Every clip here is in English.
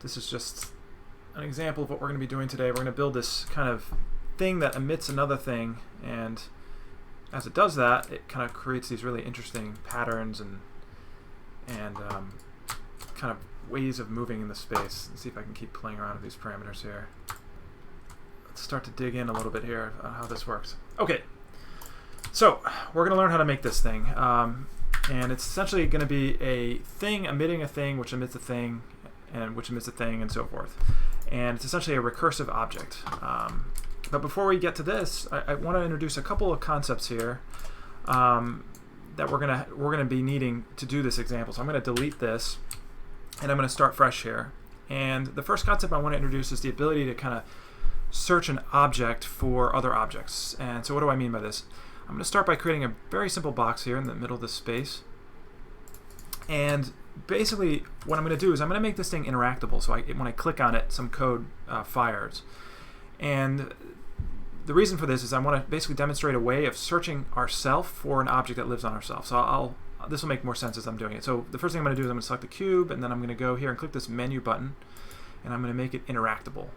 This is just an example of what we're going to be doing today. We're going to build this kind of thing that emits another thing, and as it does that, it kind of creates these really interesting patterns and kind of ways of moving in the space. Let's see if I can keep playing around with these parameters here. Let's start to dig in a little bit here on how this works. Okay, so we're going to learn how to make this thing. And it's essentially going to be a thing emitting a thing, which emits a thing, and which emits a thing, and so forth. And it's essentially a recursive object. But before we get to this, I want to introduce a couple of concepts here that we're gonna be needing to do this example. So I'm going to delete this, and I'm going to start fresh here. And the first concept I want to introduce is the ability to kind of search an object for other objects. And so what do I mean by this? I'm going to start by creating a very simple box here in the middle of this space. And basically what I'm going to do is I'm going to make this thing interactable. So when I click on it, some code fires. And the reason for this is I want to basically demonstrate a way of searching ourself for an object that lives on ourself. So this will make more sense as I'm doing it. So the first thing I'm going to do is I'm going to select the cube, and then I'm going to go here and click this menu button, and I'm going to make it interactable.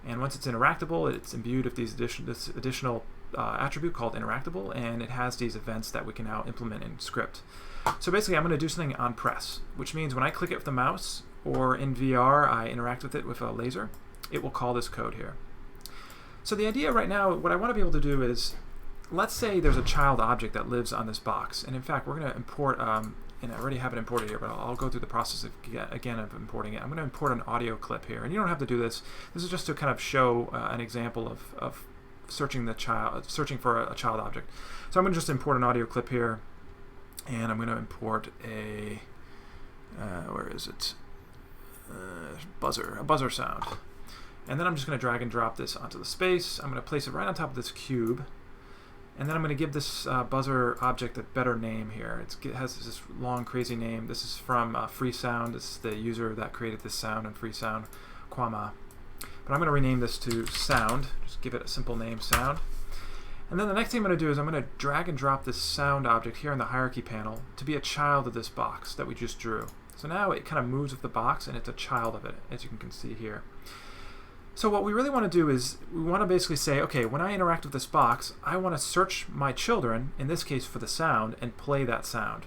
And once it's interactable, it's imbued with this additional attribute called interactable, and it has these events that we can now implement in script. So basically I'm going to do something on press, which means when I click it with the mouse, or in VR I interact with it with a laser, it will call this code here. So the idea right now, what I want to be able to do is, let's say there's a child object that lives on this box, and in fact we're going to import, and I already have it imported here, but I'll go through the process again of importing it. I'm going to import an audio clip here, and you don't have to do this. This is just to kind of show an example of searching for a child object. So I'm going to just import an audio clip here, and I'm going to import a where is it? A buzzer sound. And then I'm just going to drag and drop this onto the space. I'm going to place it right on top of this cube. And then I'm going to give this buzzer object a better name here. It has this long, crazy name. This is from FreeSound. This is the user that created this sound in FreeSound, Kwama. But I'm going to rename this to Sound. Just give it a simple name, Sound. And then the next thing I'm going to do is I'm going to drag and drop this sound object here in the hierarchy panel to be a child of this box that we just drew. So now it kind of moves with the box, and it's a child of it, as you can see here. So what we really want to do is we want to basically say, okay, when I interact with this box, I want to search my children, in this case for the sound, and play that sound.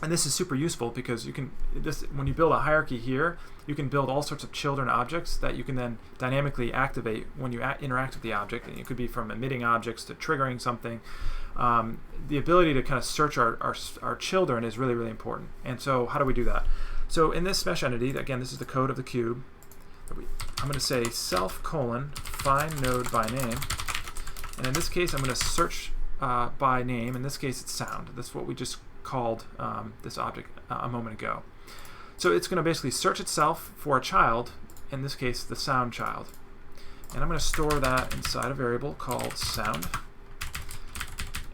And this is super useful because when you build a hierarchy here, you can build all sorts of children objects that you can then dynamically activate when you interact with the object. And it could be from emitting objects to triggering something. The ability to kind of search our children is really, really important. And so how do we do that? So in this mesh entity, again, this is the code of the cube. I'm going to say self:"find node by name, and in this case I'm going to search by name. In this case it's sound. That's what we just called this object a moment ago. So it's going to basically search itself for a child, in this case the sound child, and I'm going to store that inside a variable called sound.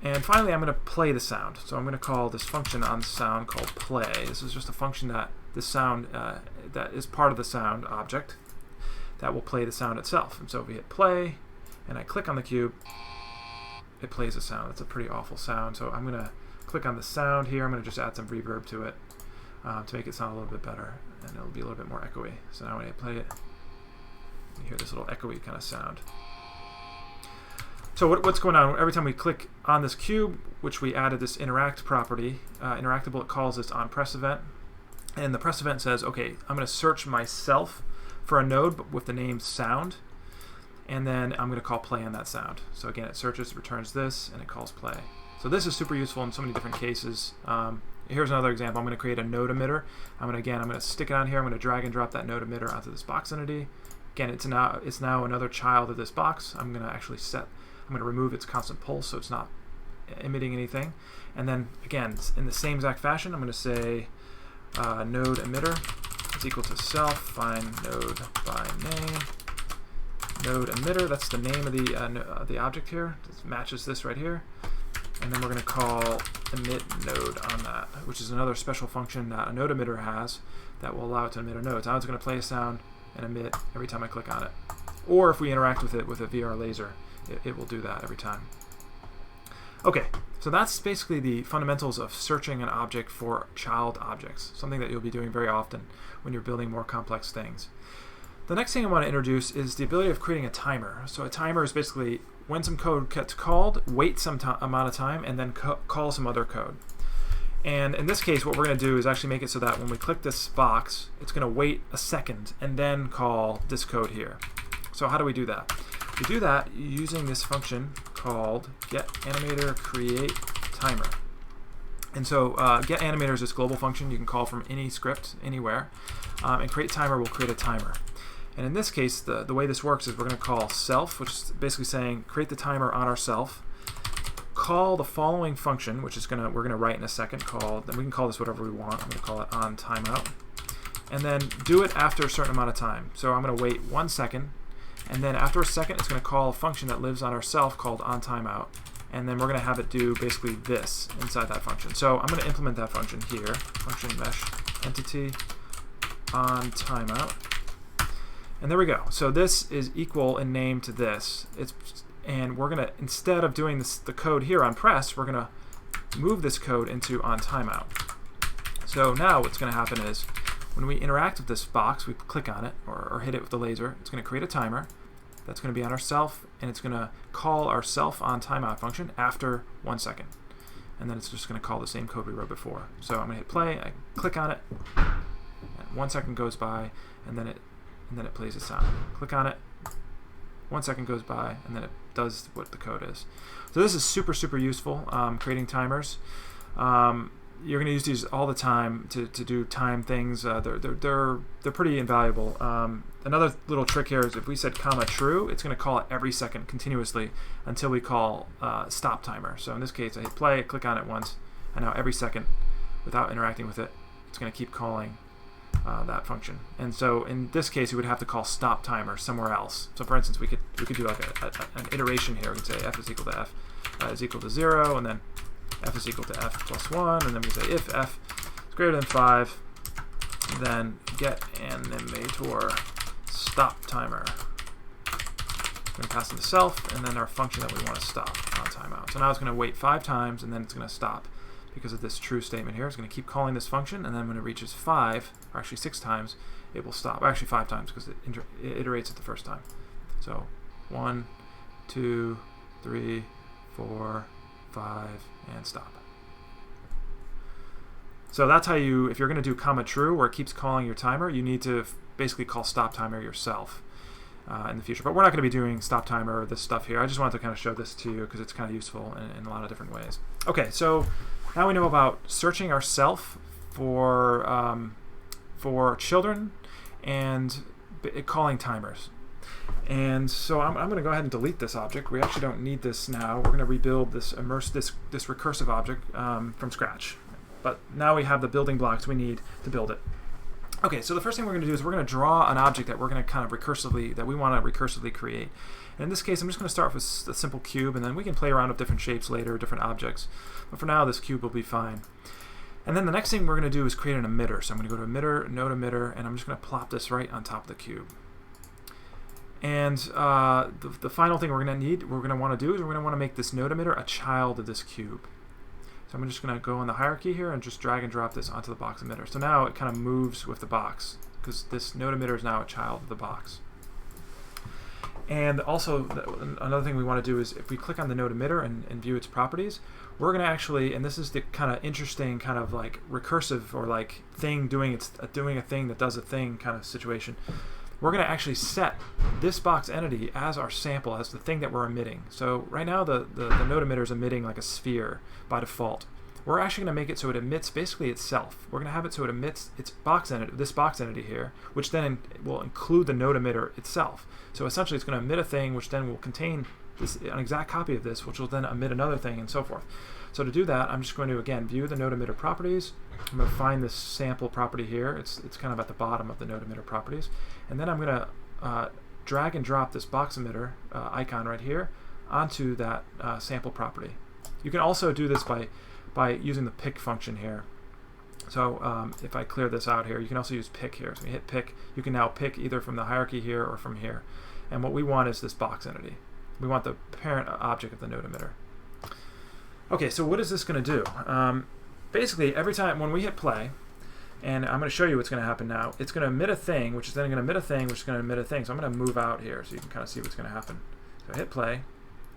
And finally I'm going to play the sound. So I'm going to call this function on sound called play. This is just a function that the sound that is part of the sound object that will play the sound itself. And so if we hit play and I click on the cube, it plays the sound. That's a pretty awful sound. So I'm going to click on the sound here. I'm going to just add some reverb to it to make it sound a little bit better, and it'll be a little bit more echoey. So now when I play it, you hear this little echoey kind of sound. So what's going on? Every time we click on this cube, which we added this interact property, interactable, it calls this onPress event. And the press event says, okay, I'm going to search myself for a node but with the name sound, and then I'm going to call play on that sound. So again, it searches, returns this, and it calls play. So this is super useful in so many different cases. Here's another example. I'm going to create a node emitter. I'm going to stick it on here. I'm going to drag and drop that node emitter onto this box entity. Again, it's now another child of this box. I'm going to remove its constant pulse so it's not emitting anything. And then again, in the same exact fashion, I'm going to say node emitter is equal to self:"find node by name. Node emitter, that's the name of the object here. This matches this right here. And then we're going to call emit node on that, which is another special function that a node emitter has that will allow it to emit a node. So now it's going to play a sound and emit every time I click on it. Or if we interact with it with a VR laser, it will do that every time. Okay, so that's basically the fundamentals of searching an object for child objects, something that you'll be doing very often when you're building more complex things. The next thing I want to introduce is the ability of creating a timer. So a timer is basically when some code gets called, wait some amount of time, and then call some other code. And in this case, what we're going to do is actually make it so that when we click this box, it's going to wait a second and then call this code here. So how do we do that? We do that using this function called getAnimatorCreateTimer. And so getAnimator is this global function you can call from any script, anywhere. And createTimer will create a timer. And in this case, the way this works is we're going to call self, which is basically saying create the timer on ourself. Call the following function, which is we're gonna write in a second. Then we can call this whatever we want. I'm gonna call it on timeout, and then do it after a certain amount of time. So I'm gonna wait 1 second, and then after a second, it's gonna call a function that lives on ourself called on timeout, and then we're gonna have it do basically this inside that function. So I'm gonna implement that function here. Function mesh entity on timeout, and there we go. So this is equal in name to this. And we're going to, instead of doing the code here on press, we're going to move this code into on timeout. So now what's going to happen is when we interact with this box, we click on it or hit it with the laser, it's going to create a timer that's going to be on ourself, and it's going to call our self on timeout function after 1 second. And then it's just going to call the same code we wrote before. So I'm going to hit play, I click on it, and 1 second goes by, and then it plays a sound. Click on it, 1 second goes by, and then it does what the code is. So this is super, super useful, creating timers. You're going to use these all the time to do time things. They're pretty invaluable. Another little trick here is if we said comma true, it's going to call it every second continuously until we call stop timer. So in this case, I hit play, click on it once, and now every second, without interacting with it, it's going to keep calling that function. And so in this case, we would have to call stop timer somewhere else. So for instance, we could do like an iteration here. We can say f is equal to f is equal to 0, and then f is equal to f plus 1, and then we say if f is greater than 5, then getAnimator stop timer. We're going to pass in the self, and then our function that we want to stop on timeout. So now it's going to wait 5 times, and then it's going to stop. Because of this true statement here, it's going to keep calling this function, and then when it reaches 5, or actually 6 times, it will stop. Or actually 5 times, because it iterates it the first time. So 1, 2, 3, 4, 5, and stop. So that's how you, if you're going to do comma true, where it keeps calling your timer, you need to basically call stop timer yourself in the future. But we're not going to be doing stop timer or this stuff here. I just wanted to kind of show this to you because it's kind of useful in a lot of different ways. Okay, so now we know about searching ourself for children and calling timers. And so I'm going to go ahead and delete this object. We actually don't need this now. We're going to rebuild this recursive object from scratch. But now we have the building blocks we need to build it. Okay, so the first thing we're going to do is we're going to draw an object that we're going to kind of that we want to recursively create. And in this case, I'm just going to start with a simple cube, and then we can play around with different shapes later, different objects. But for now, this cube will be fine. And then the next thing we're going to do is create an emitter. So I'm going to go to emitter, node emitter, and I'm just going to plop this right on top of the cube. And the final thing we're going to want to do is we're going to want to make this node emitter a child of this cube. So I'm just going to go on the hierarchy here and just drag and drop this onto the box emitter. So now it kind of moves with the box because this node emitter is now a child of the box. And also, another thing we want to do is if we click on the node emitter and view its properties, we're going to actually, and this is the kind of interesting kind of like recursive or like thing doing a thing that does a thing kind of situation. We're going to actually set this box entity as our sample, as the thing that we're emitting. So right now the node emitter is emitting like a sphere by default. We're actually going to make it so it emits basically itself. We're going to have it so it emits its box entity, this box entity here, which then will include the node emitter itself. So essentially it's going to emit a thing which then will contain an exact copy of this, which will then emit another thing and so forth. So to do that, I'm just going to, again, view the node emitter properties. I'm going to find this sample property here. It's kind of at the bottom of the node emitter properties. And then I'm going to drag and drop this box emitter icon right here onto that sample property. You can also do this by using the pick function here. So if I clear this out here, you can also use pick here. So you hit pick, you can now pick either from the hierarchy here or from here. And what we want is this box entity. We want the parent object of the node emitter. Okay, so what is this going to do? Basically, every time when we hit play, and I'm going to show you what's going to happen now, it's going to emit a thing, which is then going to emit a thing, which is going to emit a thing. So I'm going to move out here so you can kind of see what's going to happen. So I hit play.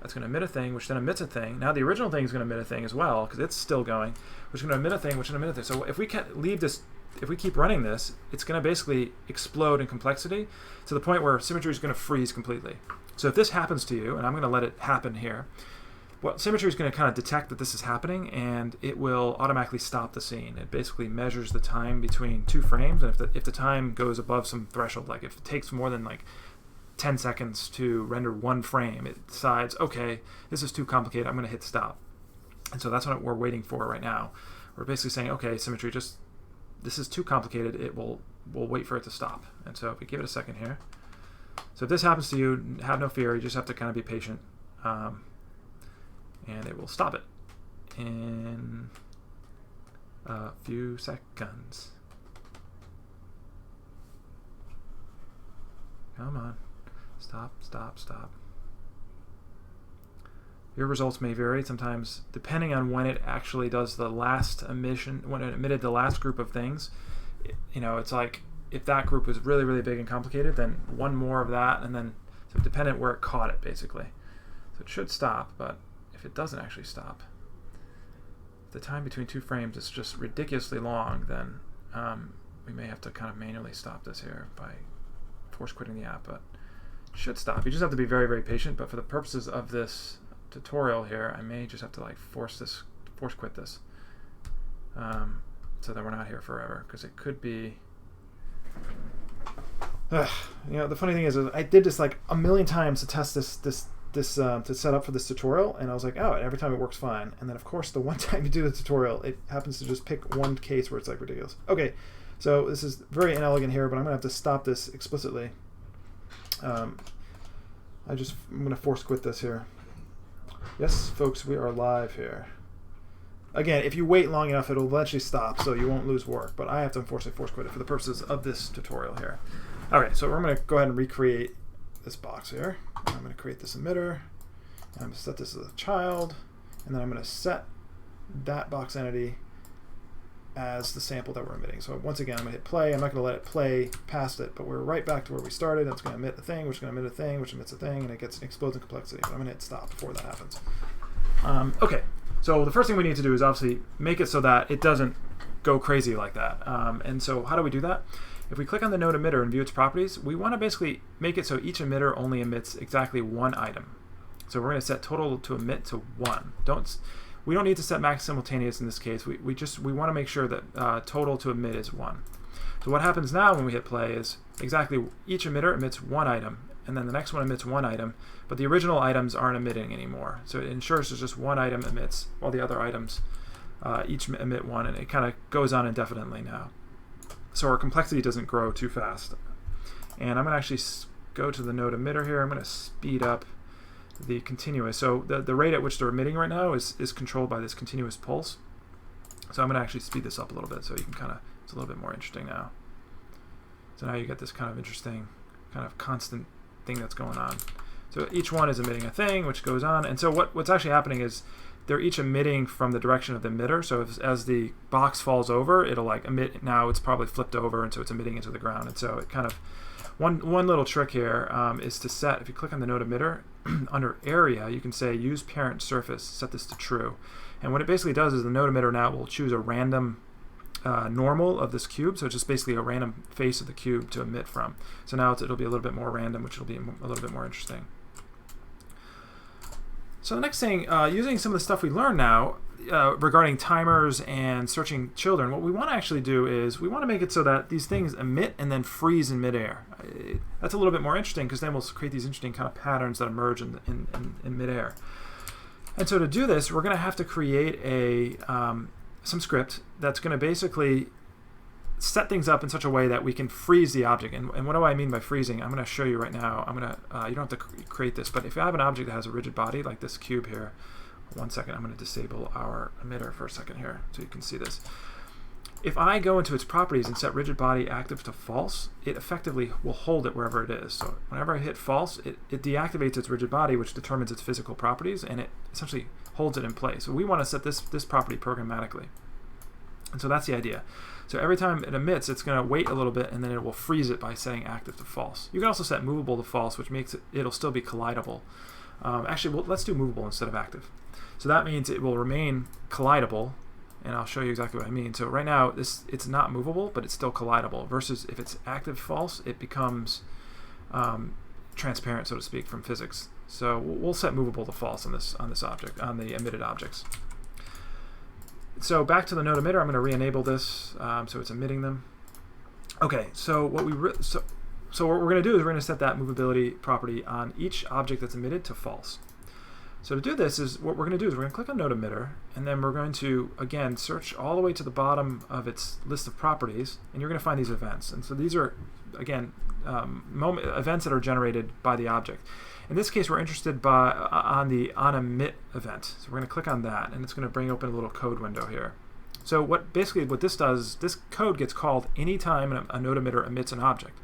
That's going to emit a thing, which then emits a thing. Now the original thing is going to emit a thing as well, because it's still going, which is going to emit a thing, which is going to emit a thing. So if we can't leave this, if we keep running this, it's going to basically explode in complexity to the point where symmetry is going to freeze completely. So if this happens to you, and I'm going to let it happen here, well, Simmetri is going to kind of detect that this is happening, and it will automatically stop the scene. It basically measures the time between 2 frames, and if the time goes above some threshold, like if it takes more than like 10 seconds to render 1 frame, it decides, okay, this is too complicated, I'm going to hit stop. And so that's what we're waiting for right now. We're basically saying, okay, Simmetri, just this is too complicated. We'll wait for it to stop. And so if we give it a second here, so if this happens to you, have no fear. You just have to kind of be patient. And it will stop it in a few seconds. Come on. Stop, stop, stop. Your results may vary sometimes depending on when it actually does the last emission, when it emitted the last group of things. You know, it's like if that group was really, really big and complicated, then one more of that, and then so dependent where it caught it, basically. So it should stop, but if it doesn't actually stop, if the time between 2 frames is just ridiculously long, then we may have to kind of manually stop this here by force quitting the app, but it should stop. You just have to be very, very patient, but for the purposes of this tutorial here, I may just have to like force quit this, so that we're not here forever, because it could be you know, the funny thing is I did this like a million times to test this to set up for this tutorial, and I was like, oh, and every time it works fine. And then of course the one time you do the tutorial, it happens to just pick one case where it's like ridiculous. Okay, so this is very inelegant here, but I'm gonna have to stop this explicitly. I'm gonna force quit this here. Yes, folks, we are live here. Again, if you wait long enough, it'll eventually stop, so you won't lose work, but I have to unfortunately force quit it for the purposes of this tutorial here. Okay, so we're going to go ahead and recreate this box here. I'm going to create this emitter, and I'm going to set this as a child, and then I'm going to set that box entity as the sample that we're emitting. So once again, I'm going to hit play. I'm not going to let it play past it, but we're right back to where we started. It's going to emit a thing, which is going to emit a thing, which emits a thing, and it explodes in complexity. But I'm going to hit stop before that happens. Okay, so the first thing we need to do is obviously make it so that it doesn't go crazy like that. And so how do we do that? If we click on the node emitter and view its properties, we want to basically make it so each emitter only emits exactly 1 item. So we're going to set total to emit to 1. We don't need to set max simultaneous in this case. We want to make sure that total to emit is 1. So what happens now when we hit play is exactly each emitter emits 1 item, and then the next one emits 1 item, but the original items aren't emitting anymore. So it ensures there's just 1 item emits, while the other items each emit 1, and it kind of goes on indefinitely now. So our complexity doesn't grow too fast. And I'm going to actually go to the node emitter here. I'm going to speed up the continuous. So the rate at which they're emitting right now is controlled by this continuous pulse. So I'm going to actually speed this up a little bit so you can kind of, it's a little bit more interesting now. So now you get this kind of interesting, kind of constant thing that's going on. So each one is emitting a thing, which goes on. And so what's actually happening is they're each emitting from the direction of the emitter. So as the box falls over, it'll like emit. Now it's probably flipped over, and so it's emitting into the ground. And so it kind of, one little trick here is to set, if you click on the node emitter, under area, you can say use parent surface, set this to true. And what it basically does is the node emitter now will choose a random normal of this cube, so it's just basically a random face of the cube to emit from. So now it'll be a little bit more random, which will be a little bit more interesting. So the next thing, using some of the stuff we learned now regarding timers and searching children, what we want to actually do is we want to make it so that these things emit and then freeze in midair. That's a little bit more interesting, because then we'll create these interesting kind of patterns that emerge in midair. And so to do this, we're going to have to create some script that's going to basically set things up in such a way that we can freeze the object. And what do I mean by freezing? I'm going to show you right now. I'm going to, you don't have to create this, but if I have an object that has a rigid body like this cube here, 1 second, I'm going to disable our emitter for a second here so you can see this. If I go into its properties and set rigid body active to false, it effectively will hold it wherever it is. So whenever I hit false, it deactivates its rigid body, which determines its physical properties, and it essentially holds it in place. So we want to set this property programmatically. And so that's the idea. So every time it emits, it's going to wait a little bit, and then it will freeze it by setting active to false. You can also set movable to false, which makes it'll still be collidable. Actually, let's do movable instead of active. So that means it will remain collidable, and I'll show you exactly what I mean. So right now, it's not movable, but it's still collidable. Versus if it's active false, it becomes transparent, so to speak, from physics. So we'll set movable to false on this object, on the emitted objects. So back to the node emitter, I'm going to re-enable this so it's emitting them. Okay, so what what we're going to do is we're going to set that movability property on each object that's emitted to false. So to do this, what we're going to do is we're going to click on node emitter, and then we're going to again search all the way to the bottom of its list of properties, and you're going to find these events. And so these are again events that are generated by the object. In this case, we're interested on the onEmit event. So we're going to click on that, and it's going to bring open a little code window here. So what this does, this code gets called anytime a node emitter emits an object.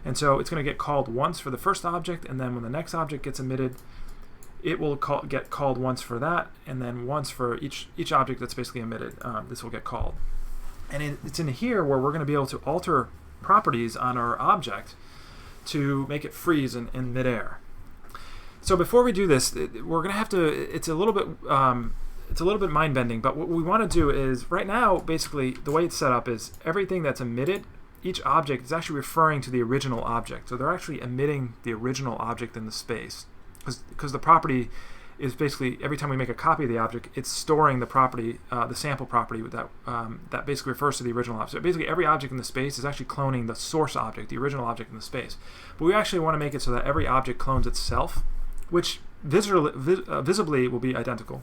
And so it's going to get called once for the first object, and then when the next object gets emitted, it will get called once for that, and then once for each object that's basically emitted. This will get called. And it's in here where we're going to be able to alter properties on our object to make it freeze in midair. So before we do this, we're going to have to. It's a little bit mind-bending, but what we want to do is right now, basically, the way it's set up is everything that's emitted, each object is actually referring to the original object. So they're actually emitting the original object in the space, because the property is basically every time we make a copy of the object, it's storing the property, the sample property that basically refers to the original object. So basically, every object in the space is actually cloning the source object, the original object in the space. But we actually want to make it so that every object clones itself, which visibly will be identical.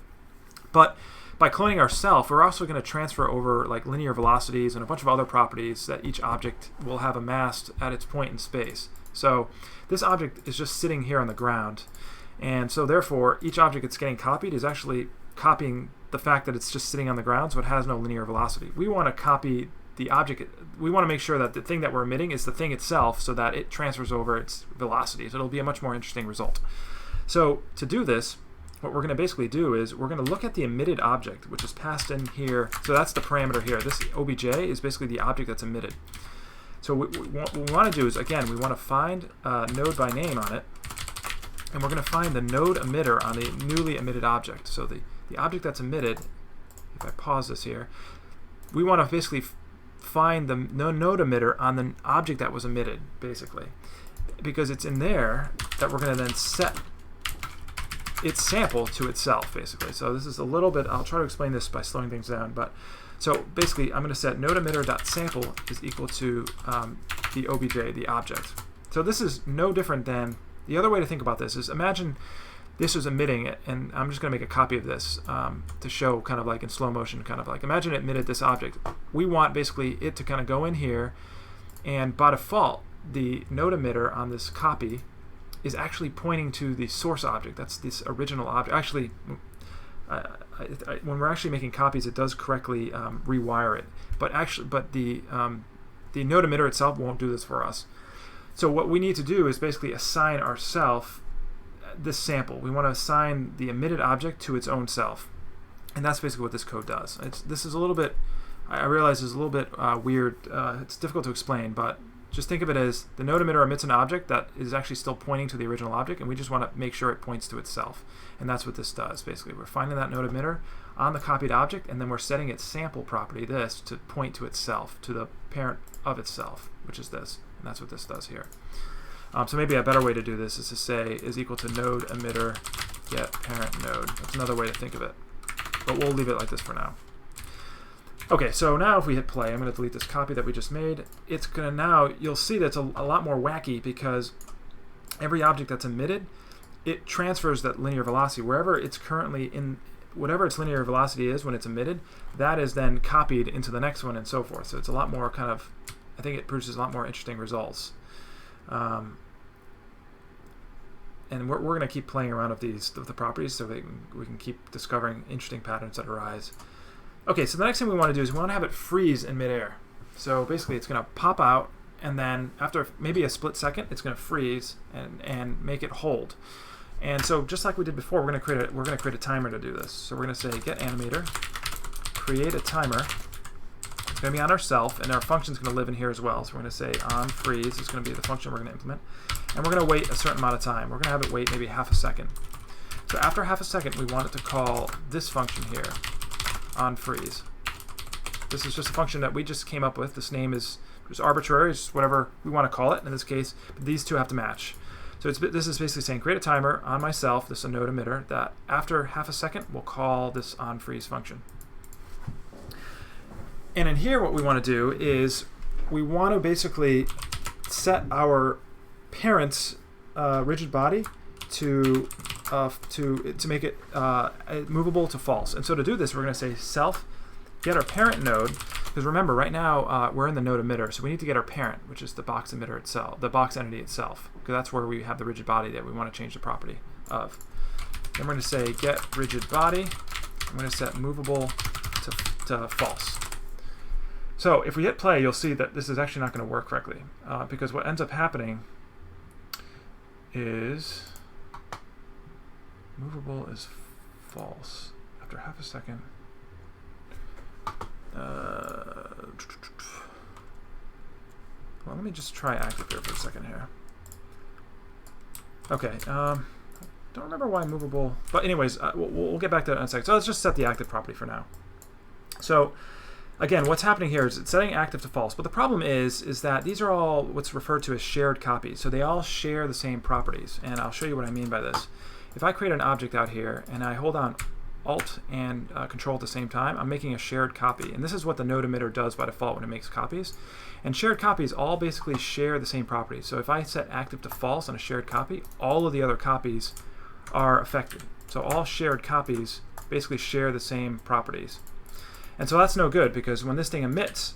But by cloning ourself, we're also going to transfer over like linear velocities and a bunch of other properties that each object will have amassed at its point in space. So this object is just sitting here on the ground, and so therefore each object that's getting copied is actually copying the fact that it's just sitting on the ground, so it has no linear velocity. We want to copy the object. We want to make sure that the thing that we're emitting is the thing itself, so that it transfers over its velocity. So it'll be a much more interesting result. So to do this, what we're going to basically do is we're going to look at the emitted object, which is passed in here. So that's the parameter here. This obj is basically the object that's emitted. So what we want to do is, again, we want to find a node by name on it, and we're going to find the node emitter on the newly emitted object. So the object that's emitted, if I pause this here, we want to basically find the node emitter on the object that was emitted, basically, because it's in there that we're going to then set its sample to itself, basically. So this is a little bit, I'll try to explain this by slowing things down, but so basically I'm going to set node emitter.sample is equal to the obj, the object. So this is no different than, the other way to think about this is, imagine this is emitting it, and I'm just going to make a copy of this to show kind of like in slow motion, kind of like, imagine it emitted this object. We want basically it to kind of go in here, and by default, the node emitter on this copy is actually pointing to the source object. That's this original object. Actually, when we're actually making copies, it does correctly rewire it. But the node emitter itself won't do this for us. So what we need to do is basically assign ourself this sample. We want to assign the emitted object to its own self, and that's basically what this code does. This is a little bit. I realize it's a little bit weird. It's difficult to explain, but just think of it as the node emitter emits an object that is actually still pointing to the original object, and we just want to make sure it points to itself. And that's what this does, basically. We're finding that node emitter on the copied object, and then we're setting its sample property, this, to point to itself, to the parent of itself, which is this. And that's what this does here. So maybe a better way to do this is to say is equal to node emitter get parent node. That's another way to think of it. But we'll leave it like this for now. Okay, so now if we hit play, I'm going to delete this copy that we just made. It's going to now, you'll see that it's a lot more wacky, because every object that's emitted, it transfers that linear velocity. Wherever it's currently in, whatever its linear velocity is when it's emitted, that is then copied into the next one and so forth. So it's a lot more kind of, I think it produces a lot more interesting results. And we're going to keep playing around with the properties so we can keep discovering interesting patterns that arise. Okay, so the next thing we want to do is we want to have it freeze in midair. So basically it's going to pop out, and then after maybe a split second, it's going to freeze and make it hold. And so just like we did before, we're going to create a timer to do this. So we're going to say get animator, create a timer. It's going to be on ourself, and our function's going to live in here as well. So we're going to say on freeze is going to be the function we're going to implement. And we're going to wait a certain amount of time. We're going to have it wait maybe half a second. So after half a second, we want it to call this function here, on freeze. This is just a function that we just came up with. This name is just arbitrary, it's just whatever we want to call it in this case. But these two have to match. So this is basically saying create a timer on myself, this is a node emitter, that after half a second, we'll call this on freeze function. And in here, what we want to do is we want to basically set our parent's rigid body to make it movable to false. And so to do this, we're going to say self get our parent node, because remember right now we're in the node emitter, so we need to get our parent, which is the box emitter itself, the box entity itself, because that's where we have the rigid body that we want to change the property of. Then we're going to say get rigid body. I'm going to set movable to false. So if we hit play, you'll see that this is actually not going to work correctly, because what ends up happening is movable is false after half a second. Well, let me just try active here for a second here. Okay, don't remember why movable, but anyways, we'll get back to that in a second. So let's just set the active property for now. So again, what's happening here is it's setting active to false, but the problem is that these are all what's referred to as shared copies. So they all share the same properties, and I'll show you what I mean by this. If I create an object out here and I hold on Alt and Control at the same time, I'm making a shared copy. And this is what the node emitter does by default when it makes copies. And shared copies all basically share the same properties. So if I set active to false on a shared copy, all of the other copies are affected. So all shared copies basically share the same properties. And so that's no good, because when this thing emits,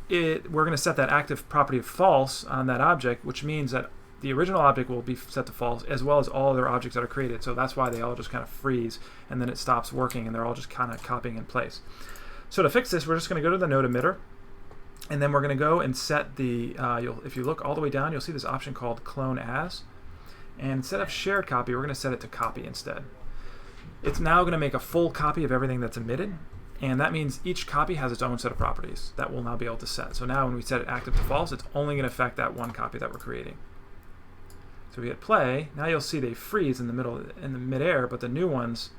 we're going to set that active property of false on that object, which means that the original object will be set to false, as well as all other objects that are created. So that's why they all just kind of freeze, and then it stops working, and they're all just kind of copying in place. So to fix this, we're just going to go to the node emitter, and then we're going to go and set the, if you look all the way down, you'll see this option called clone as. And instead of shared copy, we're going to set it to copy instead. It's now going to make a full copy of everything that's emitted, and that means each copy has its own set of properties that we'll now be able to set. So now when we set it active to false, it's only going to affect that one copy that we're creating. So we hit play. Now you'll see they freeze in the middle, in the midair, but the new ones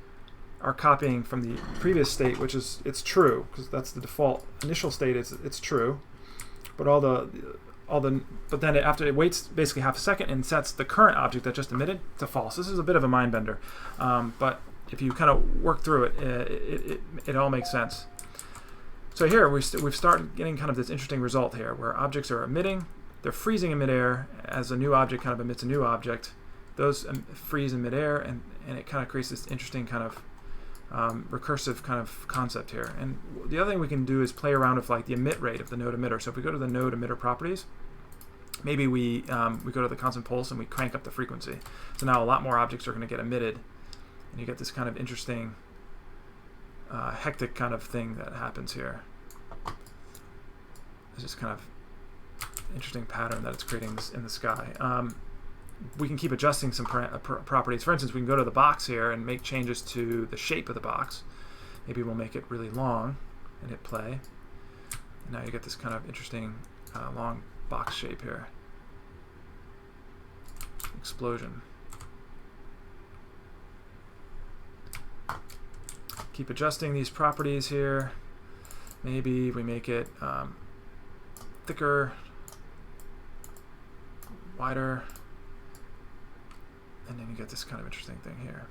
are copying from the previous state, which is it's true, because that's the default initial state. It's true, but but then after it waits basically half a second and sets the current object that just emitted to false. This is a bit of a mind bender, but if you kind of work through it, it all makes sense. So here we've started getting kind of this interesting result here, where objects are emitting. They're freezing in midair as a new object kind of emits a new object. Those freeze in midair, and it kind of creates this interesting kind of recursive kind of concept here. And the other thing we can do is play around with like the emit rate of the node emitter. So if we go to the node emitter properties, maybe we go to the constant pulse and we crank up the frequency. So now a lot more objects are going to get emitted, and you get this kind of interesting hectic kind of thing that happens here. It's just kind of interesting pattern that it's creating in the sky. We can keep adjusting some properties. For instance, we can go to the box here and make changes to the shape of the box. Maybe we'll make it really long and hit play. And now you get this kind of interesting long box shape here. Explosion. Keep adjusting these properties here. Maybe we make it thicker, wider, and then you get this kind of interesting thing here.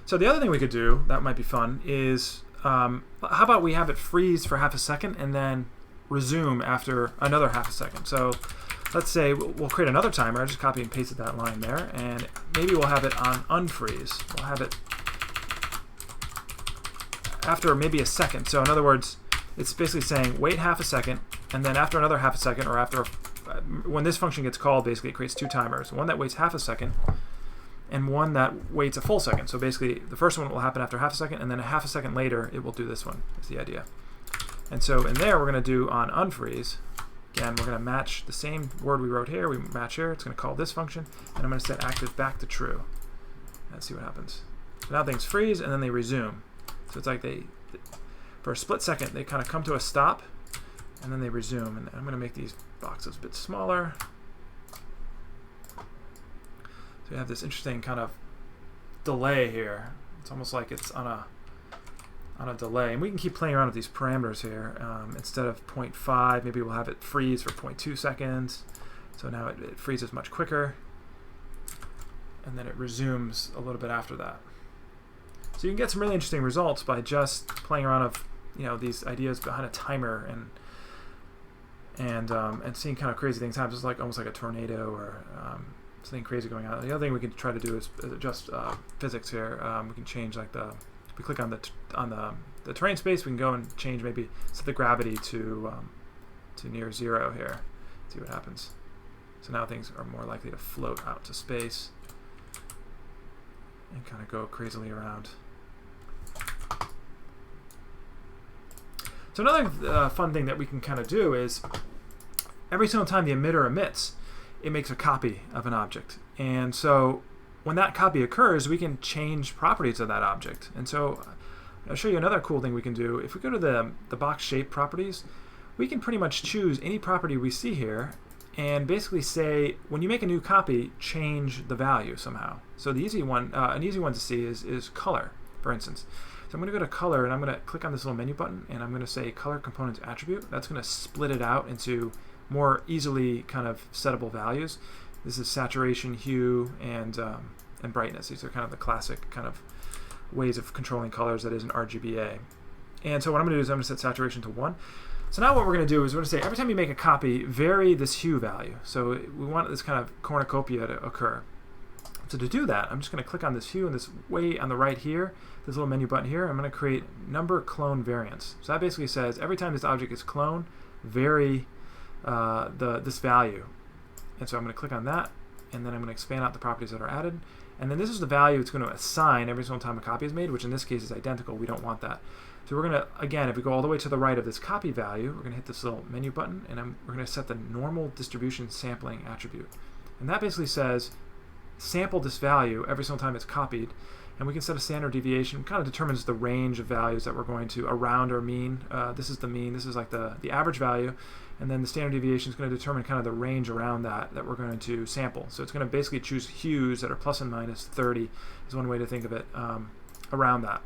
So the other thing we could do that might be fun is, how about we have it freeze for half a second and then resume after another half a second. So let's say we'll create another timer. I just copy and pasted that line there, and maybe we'll have it on unfreeze. We'll have it after maybe a second. So in other words, it's basically saying wait half a second, and then after another half a second, or after when this function gets called, basically it creates two timers, one that waits half a second and one that waits a full second. So basically the first one will happen after half a second, and then a half a second later it will do this one, is the idea. And so in there we're going to do on unfreeze, Again, we're going to match the same word we wrote here. We match here. It's going to call this function, and I'm going to set active back to true. Let's see what happens. So now things freeze, and then they resume. So it's like for a split second, they kind of come to a stop, and then they resume. And I'm going to make these boxes a bit smaller. So we have this interesting kind of delay here. It's almost like it's on a delay, and we can keep playing around with these parameters here. Instead of 0.5, maybe we'll have it freeze for 0.2 seconds. So now it freezes much quicker, and then it resumes a little bit after that. So you can get some really interesting results by just playing around with these ideas behind a timer and seeing kind of crazy things happen. It's like almost like a tornado or something crazy going on. The other thing we can try to do is adjust physics here. We can change if we click on the terrain space, we can go and change, maybe set the gravity to near 0 here. See what happens. So now things are more likely to float out to space and kind of go crazily around. So another fun thing that we can kind of do is every single time the emitter emits, it makes a copy of an object. And so when that copy occurs, we can change properties of that object. And so I'll show you another cool thing we can do. If we go to the box shape properties, we can pretty much choose any property we see here and basically say, when you make a new copy, change the value somehow. So the easy one, an easy one to see is color, for instance. So I'm going to go to color, and I'm going to click on this little menu button, and I'm going to say color components attribute. That's going to split it out into more easily kind of settable values. This is saturation, hue, and brightness. These are kind of the classic kind of ways of controlling colors that is in RGBA. And so what I'm going to do is I'm going to set saturation to 1. So now what we're going to do is we're going to say every time you make a copy, vary this hue value. So we want this kind of cornucopia to occur. So to do that, I'm just going to click on this hue, and this way on the right here, this little menu button here, I'm going to create number clone variance. So that basically says every time this object is cloned, vary this value. And so I'm going to click on that, and then I'm going to expand out the properties that are added. And then this is the value it's going to assign every single time a copy is made, which in this case is identical. We don't want that. So we're going to, again, if we go all the way to the right of this copy value, we're going to hit this little menu button, and we're going to set the normal distribution sampling attribute. And that basically says sample this value every single time it's copied. And we can set a standard deviation. It kind of determines the range of values that we're going to around our mean. This is the mean. This is like the average value. And then the standard deviation is going to determine kind of the range around that we're going to sample. So it's going to basically choose hues that are plus and minus 30 is one way to think of it, around that.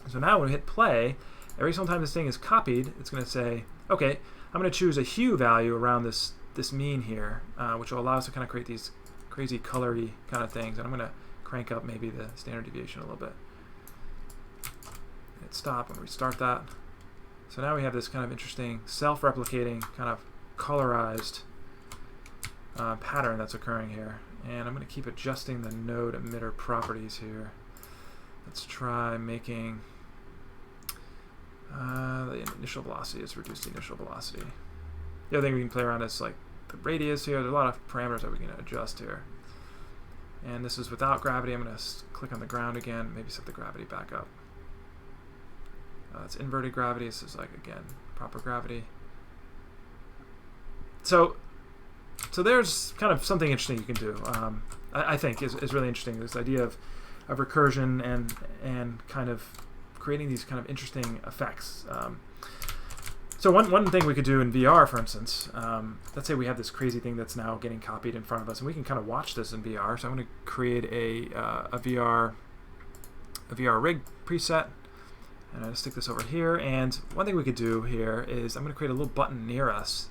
So now when we hit play, every single time this thing is copied, it's going to say, okay, I'm going to choose a hue value around this mean here, which will allow us to kind of create these crazy colory kind of things. And I'm going to crank up maybe the standard deviation a little bit. Hit stop and restart that. So now we have this kind of interesting self-replicating kind of colorized pattern that's occurring here. And I'm going to keep adjusting the node emitter properties here. Let's try making the initial velocity is reduced to initial velocity. The other thing we can play around is like the radius here. There's a lot of parameters that we can adjust here. And this is without gravity. I'm going to click on the ground again, maybe set the gravity back up. It's inverted gravity. This is like, again, proper gravity. So there's kind of something interesting you can do. I think is really interesting. This idea of recursion and kind of creating these kind of interesting effects. So one thing we could do in VR, for instance, let's say we have this crazy thing that's now getting copied in front of us, and we can kind of watch this in VR. So I'm going to create a VR rig preset, and I'm going to stick this over here. And one thing we could do here is I'm going to create a little button near us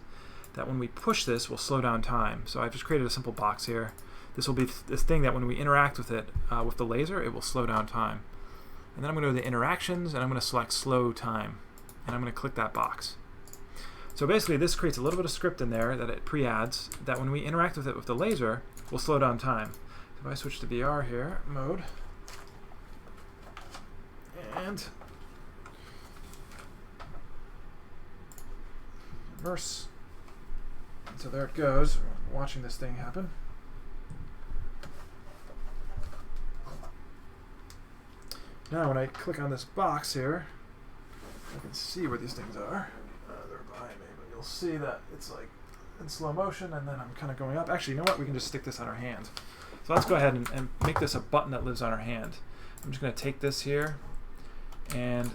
that when we push this will slow down time. So I've just created a simple box here. This will be this thing that when we interact with it with the laser, it will slow down time. And then I'm going to go to the interactions, and I'm going to select slow time, and I'm going to click that box. So basically this creates a little bit of script in there that it pre-adds that when we interact with it with the laser, will slow down time. So if I switch to VR here, mode, and immerse. And so there it goes, watching this thing happen. Now when I click on this box here, I can see where these things are. They're behind me, but you'll you'll see that it's like in slow motion, and then I'm kind of going up. Actually, you know what? We can just stick this on our hand. So let's go ahead and make this a button that lives on our hand. I'm just going to take this here, and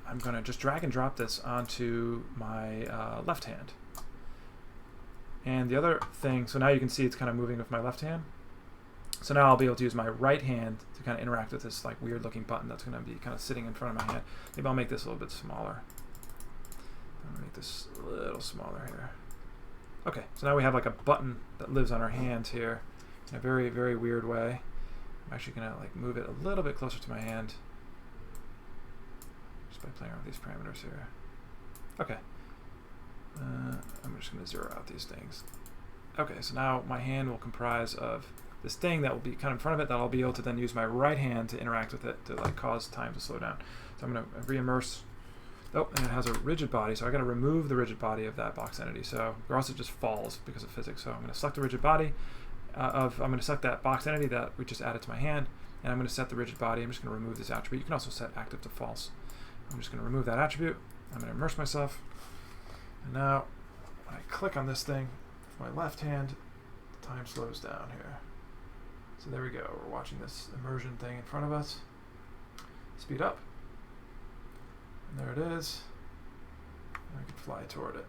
I'm going to just drag and drop this onto my left hand. And the other thing, so now you can see it's kind of moving with my left hand. So now I'll be able to use my right hand to kind of interact with this like weird looking button that's going to be kind of sitting in front of my hand. Maybe I'll make this a little bit smaller. I'm going to make this a little smaller here. Okay, so now we have like a button that lives on our hand here in a very, very weird way. I'm actually going to like move it a little bit closer to my hand just by playing around with these parameters here. Okay. I'm just going to zero out these things. Okay, so now my hand will comprise of this thing that will be kind of in front of it that I'll be able to then use my right hand to interact with it to like cause time to slow down. So I'm going to re-immerse. Oh, and it has a rigid body, so I got to remove the rigid body of that box entity. So, or else it just falls because of physics. So I'm going to select the rigid body I'm going to select that box entity that we just added to my hand, and I'm going to set the rigid body. I'm just going to remove this attribute. You can also set active to false. I'm just going to remove that attribute. I'm going to immerse myself. And now, when I click on this thing with my left hand, the time slows down here. So there we go. We're watching this immersion thing in front of us. Speed up. And there it is. And I can fly toward it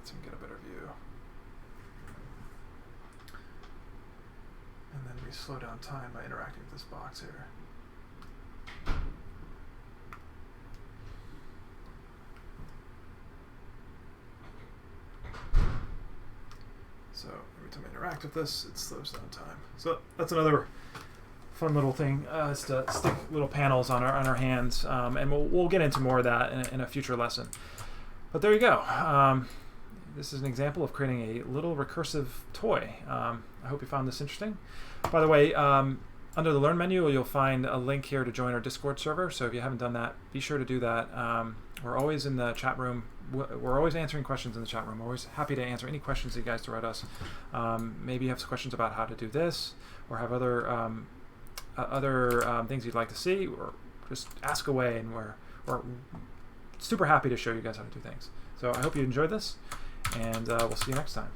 so we can get a better view. And then we slow down time by interacting with this box here. So every time I interact with this, it slows down time. So that's another fun little thing, is to stick little panels on our hands, and we'll get into more of that in a future lesson. But there you go. This is an example of creating a little recursive toy. I hope you found this interesting. By the way, under the Learn menu, you'll find a link here to join our Discord server. So if you haven't done that, be sure to do that. We're always in the chat room. We're always answering questions in the chat room. We're always happy to answer any questions that you guys throw at us. Maybe you have some questions about how to do this, or have other things you'd like to see, or just ask away, and we're super happy to show you guys how to do things. So I hope you enjoyed this, and we'll see you next time.